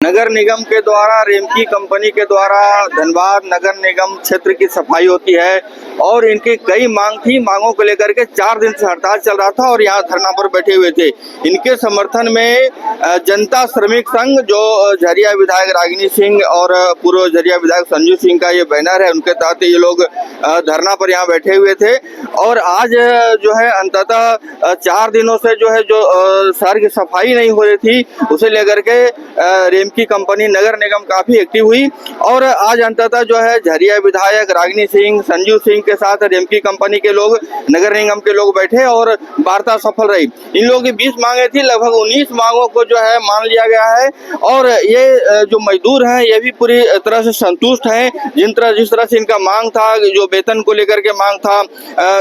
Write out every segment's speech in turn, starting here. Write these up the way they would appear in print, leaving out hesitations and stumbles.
नगर निगम के द्वारा रेमकी कंपनी के द्वारा धनबाद नगर निगम क्षेत्र की सफाई होती है और इनकी कई मांग थी। मांगों को लेकर के 4 दिन से हड़ताल चल रहा था और यहाँ धरना पर बैठे हुए थे। इनके समर्थन में जनता श्रमिक संघ, जो झरिया विधायक रागिनी सिंह और पूर्व झरिया विधायक संजू सिंह का ये बैनर है, उनके तहत ये लोग धरना पर यहाँ बैठे हुए थे। और आज जो है अंततः 4 दिनों से जो है शहर की सफाई नहीं हो रही थी, उसे लेकर के रेमकी कंपनी नगर निगम काफी एक्टिव हुई और आज अंततः जो है झरिया विधायक रागिनी सिंह, संजू सिंह के साथ रेमकी कंपनी के लोग, नगर निगम के लोग बैठे और वार्ता सफल रही। इन लोगों की 20 मांगे थी, लगभग 19 मांगों को जो है मान लिया गया है और ये जो मजदूर हैं ये भी पूरी तरह से संतुष्ट हैं। जिस तरह से इनका मांग था, जो वेतन को लेकर के मांग था,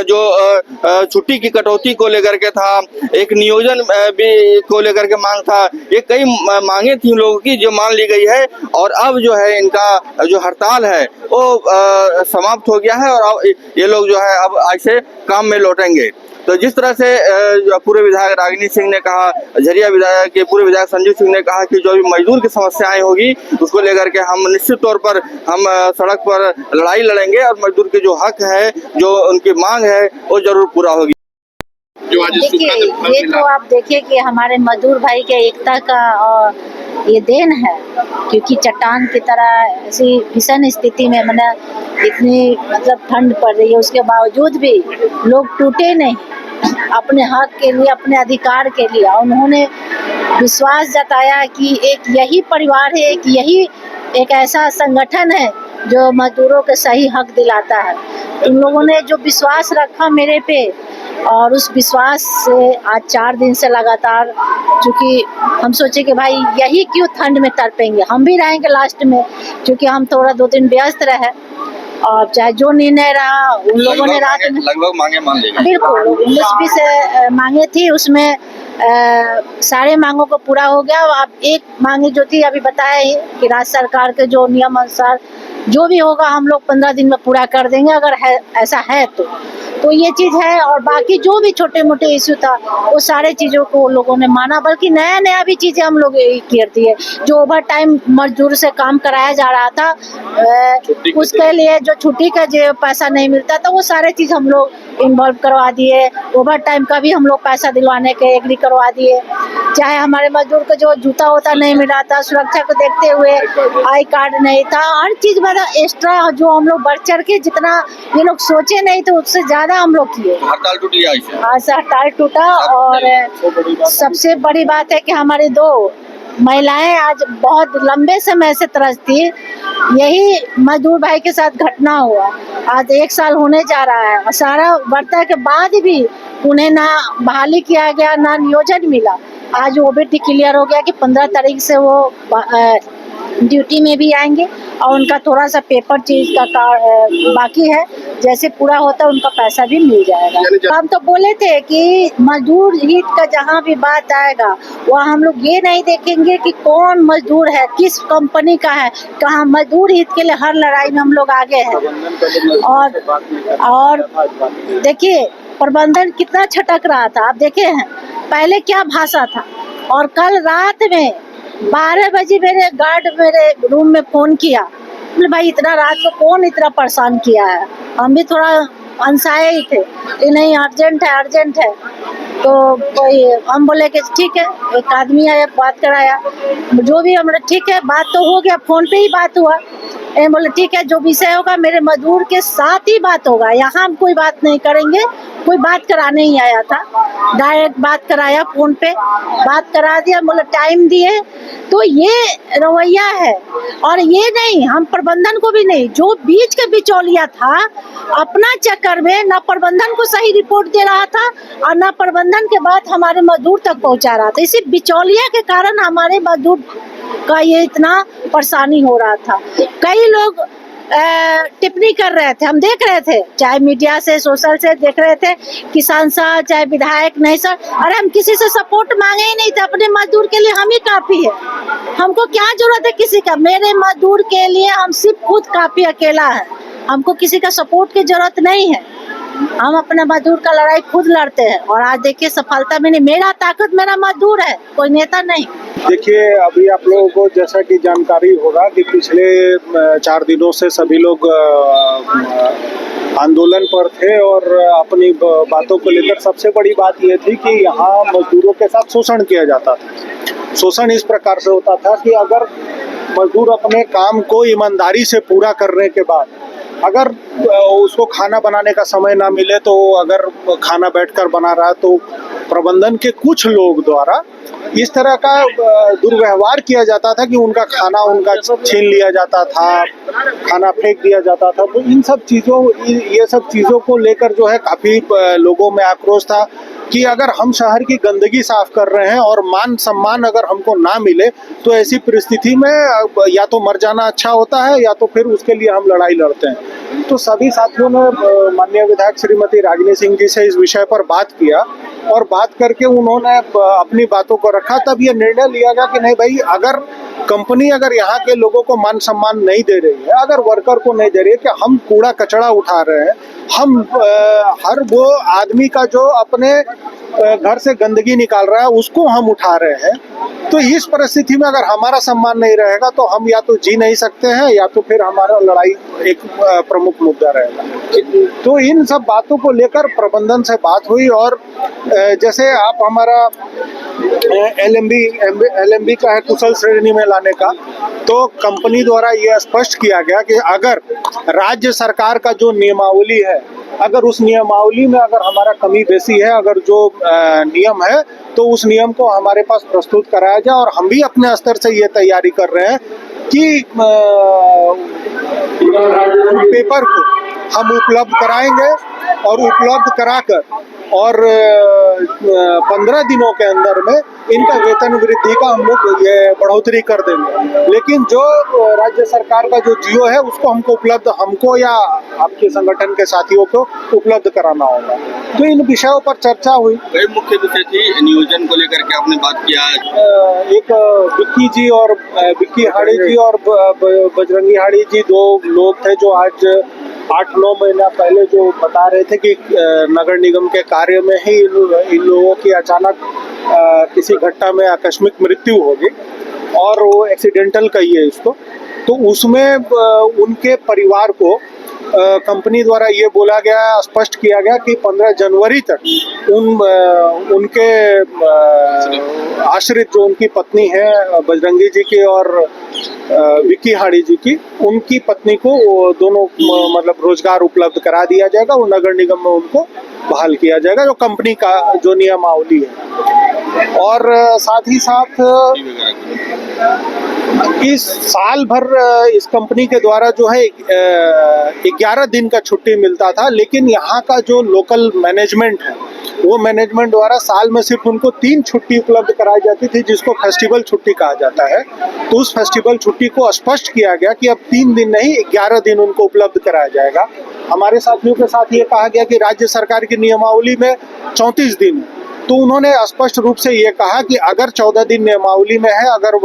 जो छुट्टी की कटौती को लेकर के था, एक नियोजन भी को लेकर के मांग था, ये कई मांगे थी लोगों की जो मान ली गई है। और अब जो है इनका जो हड़ताल है वो समाप्त हो गया है और अब ये लोग जो है अब ऐसे काम में लौटेंगे। तो जिस तरह से पूर्व विधायक रागिनी सिंह ने कहा, झरिया विधायक के पूर्व विधायक संजू सिंह ने कहा कि जो भी मजदूर की समस्याएं होगी उसको लेकर के हम निश्चित तौर पर हम सड़क पर लड़ाई लड़ेंगे और मजदूर के जो हक है, जो उनकी मांग है, वो जरूर पूरा होगी। जो आज देखिए, ये तो आप देखिए कि हमारे मजदूर भाई के एकता का और ये देन है, क्योंकि चट्टान की तरह ऐसी भीषण स्थिति में इतनी ठंड पड़ रही है, उसके बावजूद भी लोग टूटे नहीं। अपने हक के लिए, अपने अधिकार के लिए उन्होंने विश्वास जताया कि एक यही परिवार है, एक ऐसा संगठन है जो मजदूरों के सही हक दिलाता है। उन लोगों ने जो विश्वास रखा मेरे पे और उस विश्वास से आज 4 दिन से लगातार, क्योंकि हम सोचे कि भाई यही क्यों ठंड में तड़पेंगे, हम भी रहेंगे लास्ट में, क्योंकि हम थोड़ा 2 दिन व्यस्त रहे और चाहे जो निर्णय रहा उन लोगों ने रात में लगभग मांगे मान ली। बिल्कुल 19-20 मांगे थी, उसमें सारे मांगों को पूरा हो गया। अब एक मांगे जो थी अभी बताया ही कि राज्य सरकार के जो नियम अनुसार जो भी होगा हम लोग 15 दिन में पूरा कर देंगे, अगर है ऐसा है तो ये चीज है। और बाकी जो भी छोटे मोटे इश्यू था वो सारे चीजों को लोगों ने माना, बल्कि नया भी चीजें हम लोग कर दिए। जो ओवर टाइम मजदूर से काम कराया जा रहा था, उसके लिए जो छुट्टी का जो पैसा नहीं मिलता था वो सारे चीज हम लोग इन्वॉल्व करवा दिए। ओवर टाइम का भी हम लोग पैसा दिलवाने के एग्री करवा दिए। चाहे हमारे मजदूर को जो जूता होता नहीं मिला था, सुरक्षा को देखते हुए आई कार्ड नहीं था, हर चीज एक्स्ट्रा जो हम लोग बढ़ चढ़ के जितना ये लोग सोचे नहीं थे उससे ज्यादा हम लोग किए। हड़ताल टूट गया, आज हड़ताल टूटा। और सबसे बड़ी बात है कि हमारी 2 महिलाएं आज बहुत लंबे समय से त्रस्त थी। यही मजदूर भाई के साथ घटना हुआ, आज 1 साल होने जा रहा है और सारा वर्ता के बाद भी उन्हें ना बहाली किया गया, ना नियोजन मिला। आज वो भी डिक्लेयर हो गया कि 15 तारीख से वो ड्यूटी में भी आएंगे और उनका थोड़ा सा पेपर चीज का बाकी है, जैसे पूरा होता है उनका पैसा भी मिल जाएगा। हम तो बोले थे कि मजदूर हित का जहाँ भी बात आएगा वहाँ हम लोग ये नहीं देखेंगे कि कौन मजदूर है, किस कंपनी का है, कहाँ मजदूर हित के लिए हर लड़ाई में हम लोग आगे हैं। और देखिए प्रबंधन कितना छटक रहा था, आप देखे हैं पहले क्या भाषा था। और कल रात में 12 बजे मेरे गार्ड मेरे रूम में फोन किया, भाई इतना रात को कौन इतना परेशान किया है। हम भी थोड़ा अनसाए ही थे कि नहीं अर्जेंट है। तो हम बोले कि ठीक है, एक आदमी आया बात कराया, जो भी हमने ठीक है बात तो हो गया, फोन पे ही बात हुआ। बोले ठीक है, जो विषय होगा मेरे मजदूर के साथ ही बात होगा, यहाँ हम कोई बात नहीं करेंगे। कोई बात कराने ही आया था, डायरेक्ट बात कराया, फोन पे बात करा दिया, बोले टाइम दिए। तो ये रवैया है। और ये नहीं, हम प्रबंधन को भी नहीं, जो बीच के बिचौलिया था अपना चक्कर में ना प्रबंधन को सही रिपोर्ट दे रहा था और ना प्रबंधन के बाद हमारे मजदूर तक पहुंचा रहा था। इसी बिचौलिया के कारण हमारे मजदूर का ये इतना परेशानी हो रहा था। कई लोग टिप्पणी कर रहे थे, हम देख रहे थे, चाहे मीडिया से सोशल से देख रहे थे, किसान सर चाहे विधायक, नहीं सर, अरे हम किसी से सपोर्ट मांगे ही नहीं थे, अपने मजदूर के लिए हम ही काफी है, हमको क्या जरूरत है किसी का। मेरे मजदूर के लिए हम सिर्फ खुद काफी अकेला है, हमको किसी का सपोर्ट की जरूरत नहीं है। हम अपने मजदूर का लड़ाई खुद लड़ते हैं और आज देखिए सफलता मिली। मेरा ताकत मेरा मजदूर है, कोई नेता नहीं। देखिए, अभी आप लोगों को जैसा कि जानकारी होगा कि पिछले 4 दिनों से सभी लोग आंदोलन पर थे और अपनी बातों को लेकर सबसे बड़ी बात यह थी कि यहाँ मजदूरों के साथ शोषण किया जाता था। शोषण इस प्रकार से होता था कि अगर मजदूर अपने काम को ईमानदारी से पूरा करने के बाद अगर उसको खाना बनाने का समय ना मिले, तो अगर खाना बैठकर बना रहा तो प्रबंधन के कुछ लोग द्वारा इस तरह का दुर्व्यवहार किया जाता था कि उनका खाना उनका छीन लिया जाता था, खाना फेंक दिया जाता था। तो ये सब चीज़ों को लेकर जो है काफ़ी लोगों में आक्रोश था कि अगर हम शहर की गंदगी साफ कर रहे हैं और मान सम्मान अगर हमको ना मिले, तो ऐसी परिस्थिति में या तो मर जाना अच्छा होता है या तो फिर उसके लिए हम लड़ाई लड़ते हैं। तो सभी साथियों ने माननीय विधायक श्रीमती रागिनी सिंह जी से इस विषय पर बात किया और बात करके उन्होंने अपनी बातों को रखा। तब ये निर्णय लिया गया कि नहीं भाई, अगर कंपनी अगर यहाँ के लोगों को मान सम्मान नहीं दे रही है, अगर वर्कर को नहीं दे रही है कि हम कूड़ा कचरा उठा रहे हैं, हम हर वो आदमी का जो अपने घर से गंदगी निकाल रहा है उसको हम उठा रहे हैं, तो इस परिस्थिति में अगर हमारा सम्मान नहीं रहेगा तो हम या तो जी नहीं सकते हैं या तो फिर हमारा लड़ाई एक प्रमुख मुद्दा रहेगा। तो इन सब बातों को लेकर प्रबंधन से बात हुई और जैसे आप हमारा एलएमबी का है कुशल श्रेणी में लाने का, तो कंपनी द्वारा यह स्पष्ट किया गया कि अगर राज्य सरकार का जो नियमावली है, अगर उस नियमावली में अगर हमारा कमी बेसी है, अगर जो नियम है तो उस नियम को हमारे पास प्रस्तुत कराया जाए। और हम भी अपने स्तर से ये तैयारी कर रहे हैं कि पेपर को हम उपलब्ध कराएंगे और उपलब्ध कराकर और 15 दिनों के अंदर में इनका वेतन वृद्धि का हम लोग ये बढ़ोतरी कर देंगे। लेकिन जो राज्य सरकार का जो जियो है उसको हमको या आपके संगठन के साथियों को उपलब्ध कराना होगा। तो इन विषयों पर चर्चा हुई। कई मुख्य विषय थी, नियोजन को लेकर के आपने बात किया। एक विक्की हाड़ी जी और बजरंगी हाड़ी जी, 2 लोग थे जो आज 8-9 महीना पहले जो बता रहे थे कि नगर निगम के कार्य में ही इन लोगों की अचानक किसी घटना में आकस्मिक मृत्यु हो गई और वो एक्सीडेंटल कहिए इसको। तो उसमें उनके परिवार को कंपनी द्वारा ये बोला गया, स्पष्ट किया गया कि 15 जनवरी तक उनके आश्रित जो उनकी पत्नी है बजरंगी जी की और विक्की हाड़ी जी की, उनकी पत्नी को दोनों मतलब रोजगार उपलब्ध करा दिया जाएगा और नगर निगम में उनको बहाल किया जाएगा, जो कंपनी का जो नियमावली है। और साथ ही साथ इस साल भर इस कंपनी के द्वारा जो है 11 दिन का छुट्टी मिलता था, लेकिन यहाँ का जो लोकल मैनेजमेंट है वो मैनेजमेंट द्वारा साल में सिर्फ उनको 3 छुट्टी उपलब्ध कराई जाती थी, जिसको फेस्टिवल छुट्टी कहा जाता है। तो उस फेस्टिवल छुट्टी को स्पष्ट किया गया कि अब 3 दिन नहीं 11 दिन उनको उपलब्ध कराया जाएगा। हमारे साथियों के साथ ये कहा गया कि राज्य सरकार की नियमावली में 34 दिन है, तो उन्होंने स्पष्ट रूप से ये कहा कि अगर 14 दिन नियमावली में है, अगर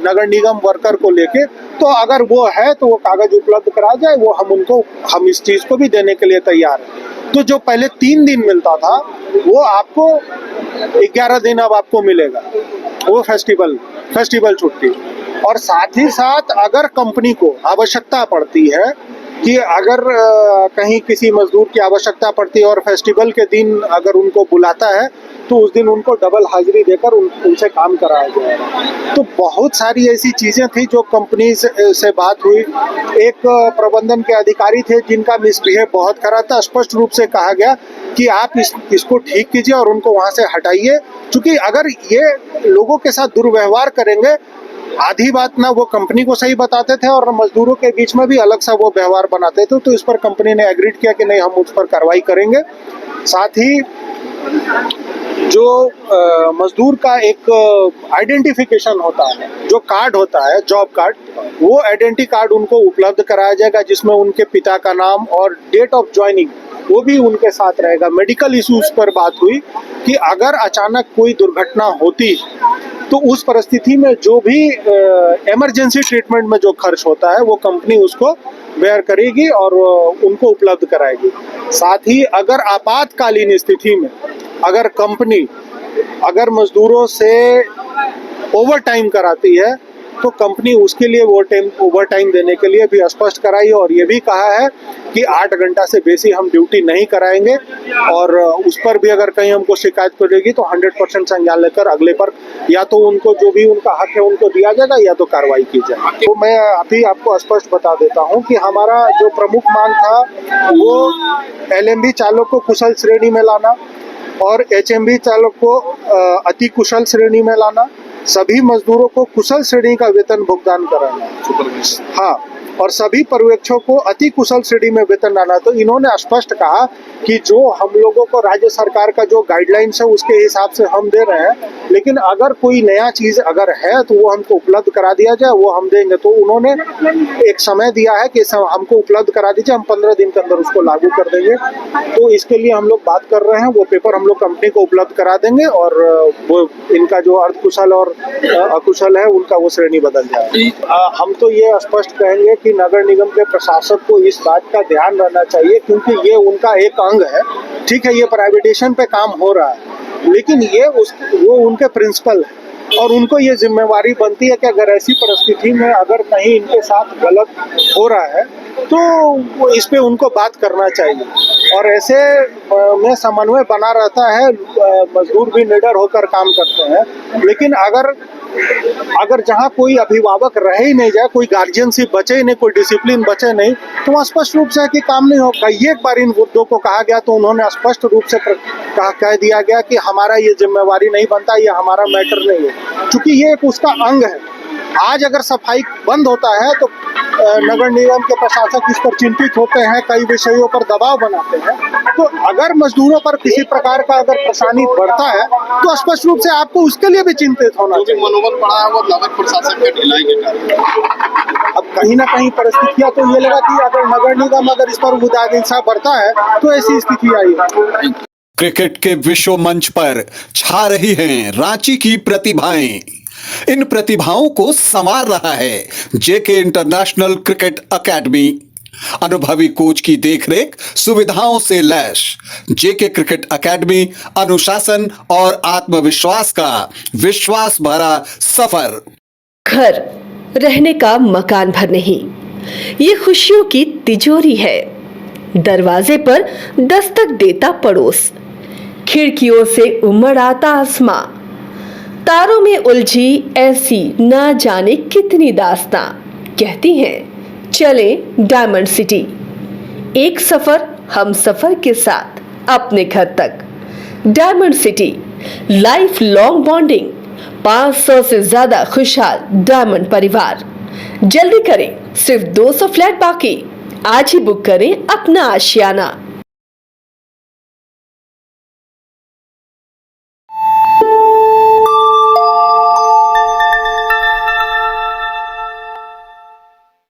नगर निगम वर्कर को लेके, तो अगर वो है तो वो कागज उपलब्ध करा जाए, वो हम इस चीज को भी देने के लिए तैयार हैं। तो जो पहले 3 दिन मिलता था वो आपको 11 दिन अब आपको मिलेगा, वो फेस्टिवल छुट्टी। और साथ ही साथ अगर कंपनी को आवश्यकता पड़ती है कि अगर कहीं किसी मजदूर की आवश्यकता पड़ती है और फेस्टिवल के दिन अगर उनको बुलाता है तो उस दिन उनको डबल हाजिरी देकर उनसे काम कराया जाएगा। तो बहुत सारी ऐसी चीज़ें थी जो कंपनी से बात हुई। एक प्रबंधन के अधिकारी थे जिनका मिसबिहेव बहुत खरा था। स्पष्ट रूप से कहा गया कि आप इसको ठीक कीजिए और उनको वहाँ से हटाइए, क्योंकि अगर ये लोगों के साथ दुर्व्यवहार करेंगे, आधी बात ना वो कंपनी को सही बताते थे और मजदूरों के बीच में भी अलग सा वो व्यवहार बनाते थे। तो इस पर कंपनी ने एग्रीड किया कि नहीं, हम उस पर कार्रवाई करेंगे। साथ ही जो मजदूर का एक आइडेंटिफिकेशन होता है, जो कार्ड होता है जॉब कार्ड, वो आइडेंटिटी कार्ड उनको उपलब्ध कराया जाएगा, जिसमें उनके पिता का नाम और डेट ऑफ ज्वाइनिंग वो भी उनके साथ रहेगा। मेडिकल इश्यूज पर बात हुई कि अगर अचानक कोई दुर्घटना होती तो उस परिस्थिति में जो भी इमरजेंसी ट्रीटमेंट में जो खर्च होता है वो कंपनी उसको बेयर करेगी और उनको उपलब्ध कराएगी। साथ ही अगर आपातकालीन स्थिति में अगर कंपनी अगर मजदूरों से ओवर टाइम कराती है तो कंपनी उसके लिए वो ओवर टाइम देने के लिए भी स्पष्ट कराई और ये भी कहा है कि 8 घंटा से बेसी हम ड्यूटी नहीं कराएंगे और उस पर भी अगर कहीं हमको शिकायत पड़ेगी तो 100% संज्ञान लेकर अगले पर या तो उनको जो भी उनका हक है उनको दिया जाएगा या तो कार्रवाई की जाए। तो मैं अभी आपको स्पष्ट बता देता हूँ कि हमारा जो प्रमुख मांग था वो LMB चालक को कुशल श्रेणी में लाना और HMB चालक को अति कुशल श्रेणी में लाना, सभी मजदूरों को कुशल श्रेणी का वेतन भुगतान कराना, हाँ, और सभी पर्यवेक्षकों को अति कुशल श्रेणी में वेतन डालना। तो इन्होंने स्पष्ट कहा कि जो हम लोगों को राज्य सरकार का जो गाइडलाइंस है उसके हिसाब से हम दे रहे हैं, लेकिन अगर कोई नया चीज अगर है तो वो हमको उपलब्ध करा दिया जाए, वो हम देंगे। तो उन्होंने एक समय दिया है कि हमको उपलब्ध करा दीजिए, हम 15 दिन के अंदर उसको लागू कर देंगे। तो इसके लिए हम लोग बात कर रहे हैं, वो पेपर हम लोग कंपनी को उपलब्ध करा देंगे और वो इनका जो अर्धकुशल और अकुशल है उनका वो श्रेणी बदल जाएगा। हम तो ये स्पष्ट कहेंगे कि नगर निगम के प्रशासक को इस बात का ध्यान रहना चाहिए, क्योंकि ये उनका एक अंग है। ठीक है, ये प्राइवेटाइजेशन पे काम हो रहा है, लेकिन ये वो उनके प्रिंसिपल है और उनको ये जिम्मेवारी बनती है कि अगर ऐसी परिस्थिति में अगर कहीं इनके साथ गलत हो रहा है तो इस पे उनको बात करना चाहिए और ऐसे में समन्वय बना रहता है। मजदूर भी निडर होकर काम करते हैं, लेकिन अगर जहाँ कोई अभिभावक रह ही नहीं जाए, कोई गार्जियनशिप बचे ही नहीं, कोई डिसिप्लिन बचे नहीं, तो वहाँ स्पष्ट रूप से है कि काम नहीं होगा। ये एक बार इन मुद्दों को कहा गया तो उन्होंने स्पष्ट रूप से कह दिया गया कि हमारा ये जिम्मेवारी नहीं बनता, ये हमारा मैटर नहीं है, क्योंकि ये एक उसका अंग है। आज अगर सफाई बंद होता है तो नगर निगम के प्रशासक इस पर चिंतित होते हैं, कई विषयों पर दबाव बनाते हैं। तो अगर मजदूरों पर किसी प्रकार का अगर परेशानी बढ़ता है तो स्पष्ट रूप से आपको उसके लिए भी चिंतित होना चाहिए। मनोबल पड़ा है वो नगर प्रशासन के ढिलाई के कारण। अब कहीं ना कहीं परिस्थितियां तो ये लगा कि अगर नगर निगम अगर इस पर उदासीनता बढ़ता है तो ऐसी स्थिति आई है। क्रिकेट के विश्व मंच पर छा रही हैं रांची की प्रतिभाएं। इन प्रतिभाओं को संवार रहा है जेके इंटरनेशनल क्रिकेट एकेडमी। अनुभवी कोच की देखरेख, सुविधाओं से लैस जेके क्रिकेट एकेडमी अनुशासन और आत्मविश्वास का विश्वास भरा सफर। घर रहने का मकान भर नहीं, ये खुशियों की तिजोरी है। दरवाजे पर दस्तक देता पड़ोस, खिड़कियों से उमड़ आता आसमां, तारों में उलझी ऐसी ना जाने कितनी दास्तां। कहती हैं चले डायमंड सिटी, एक सफर हम सफर के साथ अपने घर तक। Diamond city, life long bonding, 500 से ज्यादा खुशहाल डायमंड परिवार। जल्दी करें, सिर्फ 200 फ्लैट बाकी। आज ही बुक करें अपना आशियाना।